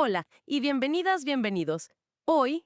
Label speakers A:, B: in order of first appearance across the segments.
A: Hola y bienvenidas, bienvenidos. Hoy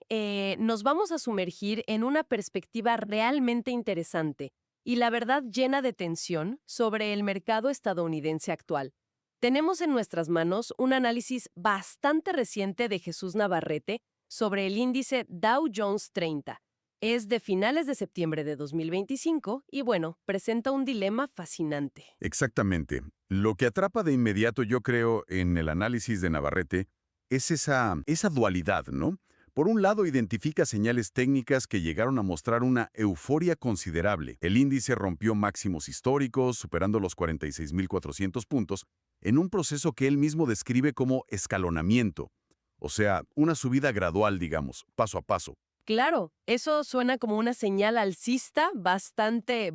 A: nos vamos a sumergir en una perspectiva realmente interesante y la verdad llena de tensión sobre el mercado estadounidense actual. Tenemos en nuestras manos un análisis bastante reciente de Jesús Navarrete sobre el índice Dow Jones 30. Es de finales de septiembre de 2025 y bueno, presenta un dilema fascinante.
B: Exactamente. Lo que atrapa de inmediato, yo creo, en el análisis de Navarrete es esa dualidad, ¿no? Por un lado, identifica señales técnicas que llegaron a mostrar una euforia considerable. El índice rompió máximos históricos, superando los 46.400 puntos, en un proceso que él mismo describe como escalonamiento. O sea, una subida gradual, digamos, paso a paso.
A: Claro, eso suena como una señal alcista bastante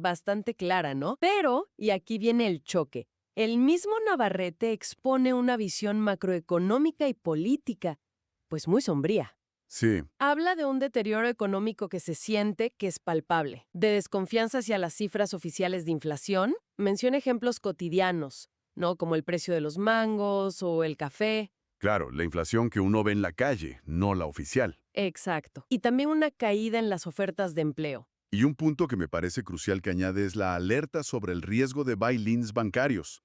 A: clara, ¿no? Pero, y aquí viene el choque, el mismo Navarrete expone una visión macroeconómica y política, pues muy sombría.
B: Sí,
A: Habla de un deterioro económico que se siente, que es palpable, de desconfianza hacia las cifras oficiales de inflación, menciona ejemplos cotidianos, ¿no? Como el precio de los mangos o el café.
B: claro, la inflación que uno ve en la calle, no la oficial.
A: Exacto. Y también una caída en las ofertas de empleo.
B: Y un punto que me parece crucial que añade es la alerta sobre el riesgo de bail-ins bancarios.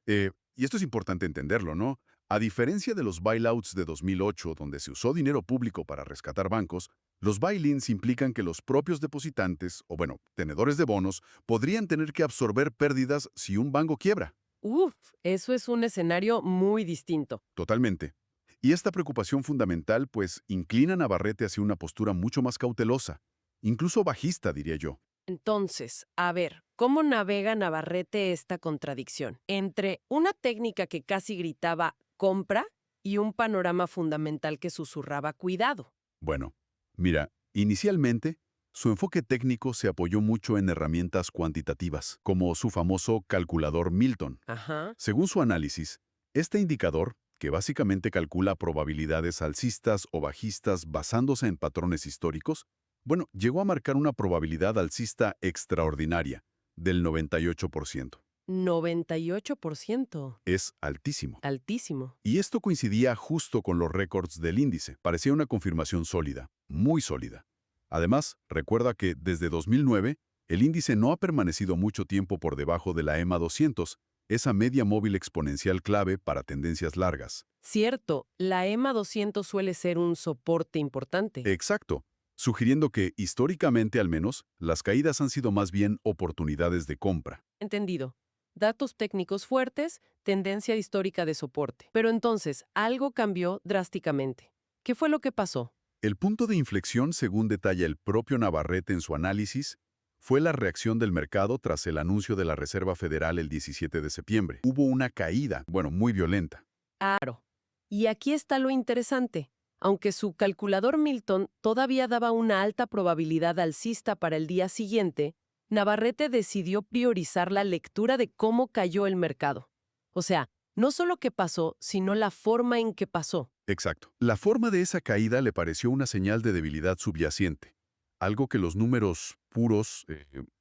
B: Y esto es importante entenderlo, ¿no? A diferencia de los bailouts de 2008, donde se usó dinero público para rescatar bancos, los bail-ins implican que los propios depositantes, o bueno, tenedores de bonos, podrían tener que absorber pérdidas si un banco quiebra.
A: Uf, eso es un escenario muy distinto.
B: Totalmente. Y esta preocupación fundamental, pues, inclina a Navarrete hacia una postura mucho más cautelosa, incluso bajista, diría yo.
A: Entonces, a ver, ¿cómo navega Navarrete esta contradicción entre una técnica que casi gritaba compra y un panorama fundamental que susurraba cuidado?
B: Bueno, mira, inicialmente, su enfoque técnico se apoyó mucho en herramientas cuantitativas, como su famoso calculador Milton.
A: Ajá.
B: Según su análisis, este indicador, que básicamente calcula probabilidades alcistas o bajistas basándose en patrones históricos, bueno, llegó a marcar una probabilidad alcista extraordinaria, del 98%.
A: 98%.
B: Es altísimo.
A: Altísimo.
B: Y esto coincidía justo con los récords del índice. Parecía una confirmación sólida, muy sólida. Además, recuerda que desde 2009, el índice no ha permanecido mucho tiempo por debajo de la EMA 200, esa media móvil exponencial clave para tendencias largas.
A: Cierto, la EMA 200 suele ser un soporte importante.
B: Exacto, sugiriendo que, históricamente al menos, las caídas han sido más bien oportunidades de compra.
A: Entendido. Datos técnicos fuertes, tendencia histórica de soporte. Pero entonces, algo cambió drásticamente. ¿Qué fue lo que pasó?
B: El punto de inflexión, según detalla el propio Navarrete en su análisis, fue la reacción del mercado tras el anuncio de la Reserva Federal el 17 de septiembre. Hubo una caída, bueno, muy violenta.
A: Claro. Y aquí está lo interesante. Aunque su calculador Milton todavía daba una alta probabilidad alcista para el día siguiente, Navarrete decidió priorizar la lectura de cómo cayó el mercado. O sea, no solo qué pasó, sino la forma en que pasó.
B: Exacto. La forma de esa caída le pareció una señal de debilidad subyacente, algo que los números puros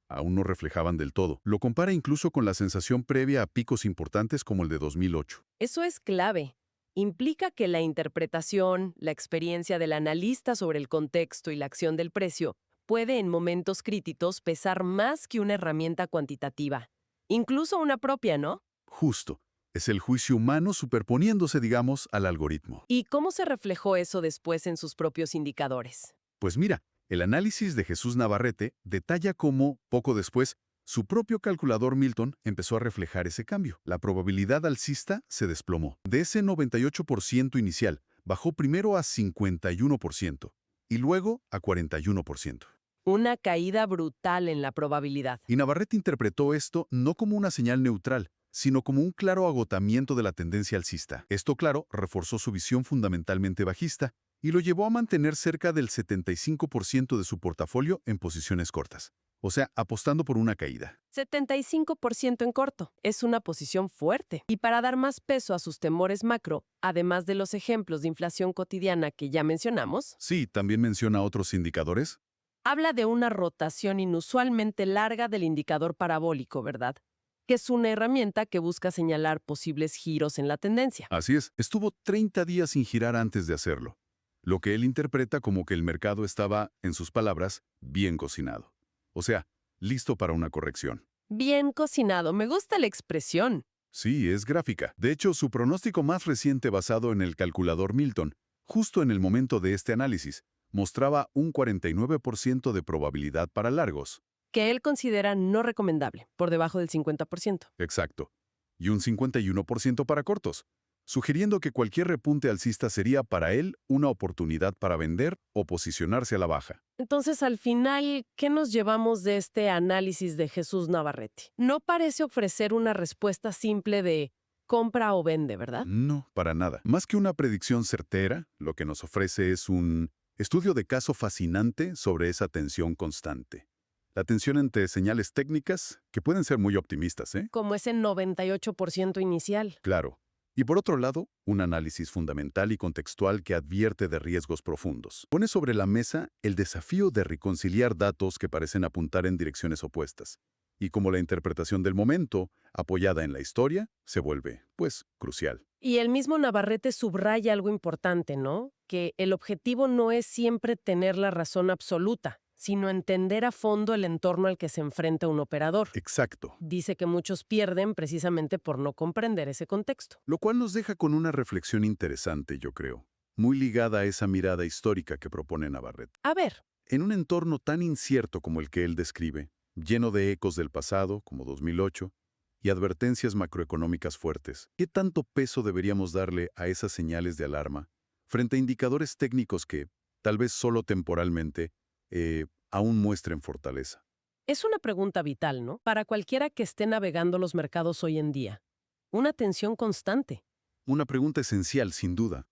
B: aún no reflejaban del todo. Lo compara incluso con la sensación previa a picos importantes como el de 2008.
A: Eso es clave. Implica que la interpretación, la experiencia del analista sobre el contexto y la acción del precio puede en momentos críticos pesar más que una herramienta cuantitativa. Incluso una propia, ¿no?
B: Justo. Es el juicio humano superponiéndose, digamos, al algoritmo.
A: ¿Y cómo se reflejó eso después en sus propios indicadores?
B: Pues mira, el análisis de Jesús Navarrete detalla cómo, poco después, su propio calculador Milton empezó a reflejar ese cambio. La probabilidad alcista se desplomó. De ese 98% inicial, bajó primero a 51% y luego a 41%.
A: Una caída brutal en la probabilidad.
B: Y Navarrete interpretó esto no como una señal neutral, sino como un claro agotamiento de la tendencia alcista. Esto, claro, reforzó su visión fundamentalmente bajista y lo llevó a mantener cerca del 75% de su portafolio en posiciones cortas, o sea, apostando por una caída.
A: 75% en corto. Es una posición fuerte. Y para dar más peso a sus temores macro, además de los ejemplos de inflación cotidiana que ya mencionamos,
B: Sí, también menciona otros indicadores.
A: habla de una rotación inusualmente larga del indicador parabólico, ¿verdad? que es una herramienta que busca señalar posibles giros en la tendencia.
B: Así es, estuvo 30 días sin girar antes de hacerlo, lo que él interpreta como que el mercado estaba, en sus palabras, bien cocinado. O sea, listo para una corrección.
A: Bien cocinado, me gusta la expresión.
B: Sí, es gráfica. De hecho, su pronóstico más reciente basado en el calculador Milton, justo en el momento de este análisis, mostraba un 49% de probabilidad para largos.
A: Que él considera no recomendable, por debajo del 50%.
B: Exacto. Y un 51% para cortos, sugiriendo que cualquier repunte alcista sería para él una oportunidad para vender o posicionarse a la baja.
A: Entonces, al final, ¿qué nos llevamos de este análisis de Jesús Navarrete? No parece ofrecer una respuesta simple de compra o vende, ¿verdad?
B: No, para nada. Más que una predicción certera, lo que nos ofrece es un estudio de caso fascinante sobre esa tensión constante. La tensión entre señales técnicas, que pueden ser muy optimistas, ¿eh?
A: Como ese 98% inicial.
B: Claro. Y por otro lado, un análisis fundamental y contextual que advierte de riesgos profundos. Pone sobre la mesa el desafío de reconciliar datos que parecen apuntar en direcciones opuestas. Y como la interpretación del momento, apoyada en la historia, se vuelve, pues, crucial.
A: Y el mismo Navarrete subraya algo importante, ¿no? Que el objetivo no es siempre tener la razón absoluta, sino entender a fondo el entorno al que se enfrenta un operador.
B: Exacto.
A: Dice que muchos pierden precisamente por no comprender ese contexto.
B: Lo cual nos deja con una reflexión interesante, yo creo, muy ligada a esa mirada histórica que propone Navarrete.
A: A ver,
B: En un entorno tan incierto como el que él describe, lleno de ecos del pasado, como 2008, y advertencias macroeconómicas fuertes, ¿qué tanto peso deberíamos darle a esas señales de alarma frente a indicadores técnicos que, tal vez solo temporalmente, aún muestren fortaleza?
A: es una pregunta vital, ¿no? Para cualquiera que esté navegando los mercados hoy en día. Una tensión constante.
B: Una pregunta esencial, sin duda.